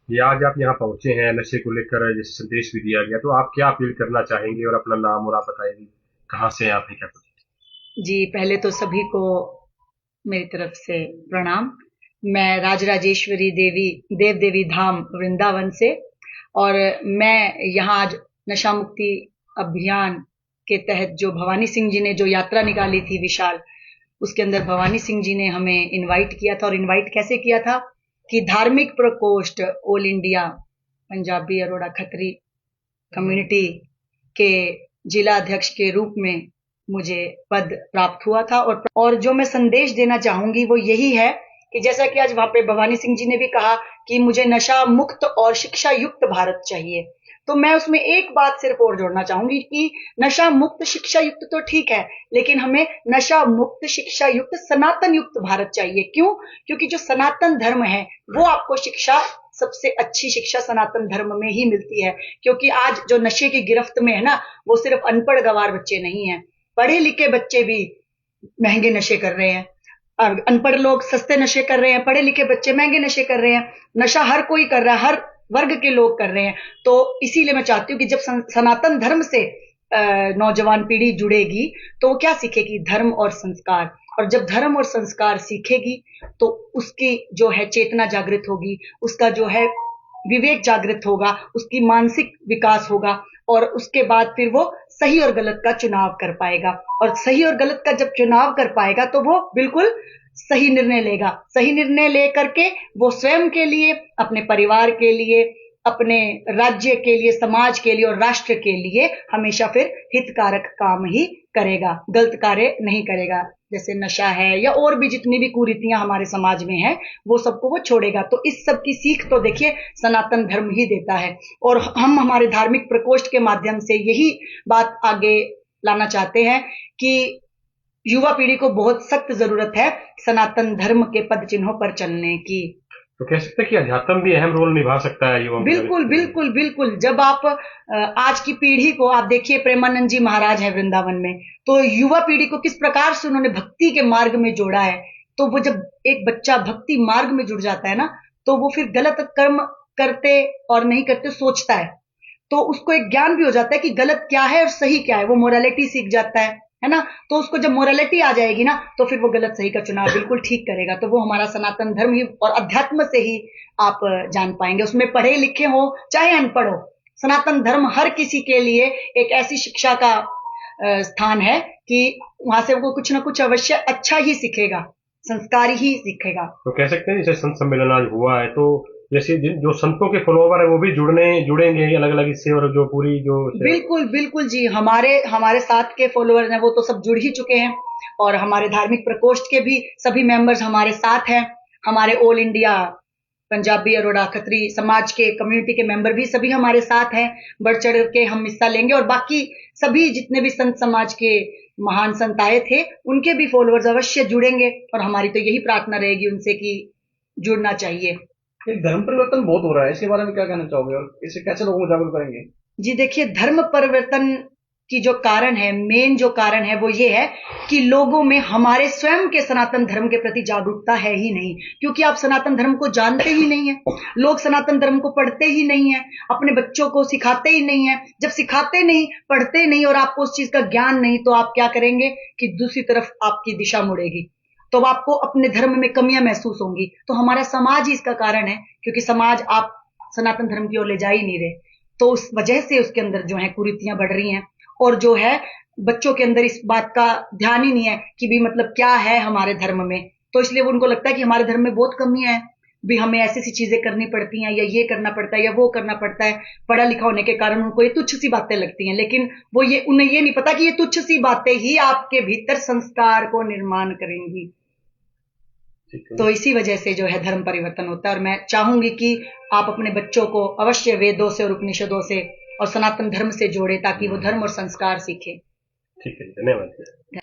ये आज आप यहाँ पहुंचे हैं नशे को लेकर जैसे संदेश भी दिया गया, तो आप क्या अपील करना चाहेंगे और अपना नाम और आप बताएंगे कहाँ से हैं आप, क्या कुछ। जी, पहले तो सभी को मेरी तरफ से प्रणाम। मैं राजराजेश्वरी देवी देव देवी धाम वृंदावन से, और मैं यहाँ आज नशा मुक्ति अभियान के तहत जो भवानी सिंह जी ने जो यात्रा निकाली थी विशाल, उसके अंदर भवानी सिंह जी ने हमें इनवाइट किया था। और इनवाइट कैसे किया था कि धार्मिक प्रकोष्ठ all India Punjabi Arora Khatri community के जिला अध्यक्ष के रूप में मुझे पद प्राप्त हुआ था। और जो मैं संदेश देना चाहूंगी वो यही है कि जैसा कि आज वहां पे भवानी सिंह जी ने भी कहा कि मुझे नशा मुक्त और शिक्षा युक्त भारत चाहिए, तो मैं उसमें एक बात सिर्फ और जोड़ना चाहूंगी कि नशा मुक्त शिक्षा युक्त तो ठीक है, लेकिन हमें नशा मुक्त शिक्षा युक्त सनातन युक्त भारत चाहिए। क्यों? क्योंकि जो सनातन धर्म है वो आपको शिक्षा, सबसे अच्छी शिक्षा सनातन धर्म में ही मिलती है। क्योंकि आज जो नशे की गिरफ्त में है ना, वो सिर्फ अनपढ़ गवार बच्चे नहीं है, पढ़े लिखे बच्चे भी महंगे नशे कर रहे हैं। और अनपढ़ लोग सस्ते नशे कर रहे हैं, पढ़े लिखे बच्चे महंगे नशे कर रहे हैं। नशा हर कोई कर रहा है, हर वर्ग के लोग कर रहे हैं। तो इसीलिए मैं चाहती हूँ कि जब सनातन धर्म से नौजवान पीढ़ी जुड़ेगी तो वो क्या सीखेगी? धर्म और संस्कार। और जब धर्म और संस्कार सीखेगी तो उसकी जो है चेतना जागृत होगी, उसका जो है विवेक जागृत होगा, उसकी मानसिक विकास होगा, और उसके बाद फिर वो सही और गलत का चुनाव कर पाएगा। और सही और गलत का जब चुनाव कर पाएगा तो वो बिल्कुल सही निर्णय लेगा। सही निर्णय लेकर के वो स्वयं के लिए, अपने परिवार के लिए, अपने राज्य के लिए, समाज के लिए और राष्ट्र के लिए हमेशा फिर हितकारक काम ही करेगा, गलत कार्य नहीं करेगा। जैसे नशा है या और भी जितनी भी कुरीतियां हमारे समाज में है, वो सबको वो छोड़ेगा। तो इस सब की सीख तो देखिए सनातन धर्म ही देता है। और हम हमारे धार्मिक प्रकोष्ठ के माध्यम से यही बात आगे लाना चाहते हैं कि युवा पीढ़ी को बहुत सख्त जरूरत है सनातन धर्म के पद चिन्हों पर चलने की। तो कह सकते हैं कि अध्यात्म भी अहम रोल निभा सकता है युवाओं की बिल्कुल जागृति में। बिल्कुल बिल्कुल। जब आप आज की पीढ़ी को आप देखिए, प्रेमानंद जी महाराज हैं वृंदावन में, तो युवा पीढ़ी को किस प्रकार से उन्होंने भक्ति के मार्ग में जोड़ा है। तो वो जब एक बच्चा भक्ति मार्ग में जुड़ जाता है ना, तो वो फिर गलत कर्म करते और नहीं करते सोचता है। तो उसको एक ज्ञान भी हो जाता है कि गलत क्या है और सही क्या है, वो मोरालिटी सीख जाता है ना। तो उसको जब मोरालिटी आ जाएगी ना, तो फिर वो गलत सही का चुनाव बिल्कुल ठीक करेगा। तो वो हमारा सनातन धर्म ही और अध्यात्म से ही आप जान पाएंगे। उसमें पढ़े लिखे हो चाहे अनपढ़ हो, सनातन धर्म हर किसी के लिए एक ऐसी शिक्षा का स्थान है कि वहां से वो कुछ ना कुछ अवश्य अच्छा ही सीखेगा, संस्कार ही सीखेगा। तो कह सकते हैं जैसे संत सम्मेलन आज हुआ है, तो जैसे जो संतों के फॉलोवर है वो भी जुड़ेंगे अलग अलग इससे, और जो पूरी जो बिल्कुल बिल्कुल जी, हमारे हमारे साथ के फॉलोअर्स हैं वो तो सब जुड़ ही चुके हैं। और हमारे धार्मिक प्रकोष्ठ के भी सभी मेंबर्स हमारे साथ हैं। हमारे ऑल इंडिया पंजाबी अरोड़ा खत्री समाज के कम्युनिटी के मेंबर भी सभी हमारे साथ हैं। बढ़ चढ़ के हम हिस्सा लेंगे, और बाकी सभी जितने भी संत समाज के महान संत आए थे उनके भी फॉलोअर्स अवश्य जुड़ेंगे। और हमारी तो यही प्रार्थना रहेगी उनसे कि जुड़ना चाहिए। ये धर्म परिवर्तन बहुत हो रहा है, इसके बारे में क्या कहना चाहोगे और इसे कैसे लोगों को जागरूक करेंगे? जी देखिए, धर्म परिवर्तन की जो कारण है, मेन जो कारण है वो ये है कि लोगों में हमारे स्वयं के सनातन धर्म के प्रति जागरूकता है ही नहीं। क्योंकि आप सनातन धर्म को जानते ही नहीं है, लोग सनातन धर्म को पढ़ते ही नहीं है, अपने बच्चों को सिखाते ही नहीं है। जब सिखाते नहीं, पढ़ते नहीं और आपको उस चीज का ज्ञान नहीं, तो आप क्या करेंगे कि दूसरी तरफ आपकी दिशा मुड़ेगी, तो आपको अपने धर्म में कमियां महसूस होंगी। तो हमारा समाज ही इसका कारण है, क्योंकि समाज आप सनातन धर्म की ओर ले जा ही नहीं रहे। तो उस वजह से उसके अंदर जो है कुरीतियां बढ़ रही हैं, और जो है बच्चों के अंदर इस बात का ध्यान ही नहीं है कि भी मतलब क्या है हमारे धर्म में। तो इसलिए वो उनको लगता है कि हमारे धर्म में बहुत कमियां हैं, भी हमें ऐसी सी चीजें करनी पड़ती हैं, या ये करना पड़ता है या वो करना पड़ता है। पढ़ा लिखा होने के कारण उनको ये तुच्छ सी बातें लगती हैं, लेकिन वो ये उन्हें ये नहीं पता कि ये तुच्छ सी बातें ही आपके भीतर संस्कार को निर्माण करेंगी। तो इसी वजह से जो है धर्म परिवर्तन होता है। और मैं चाहूंगी कि आप अपने बच्चों को अवश्य वेदों से और उपनिषदों से और सनातन धर्म से जोड़े, ताकि वो धर्म और संस्कार सीखे। ठीक है, धन्यवाद।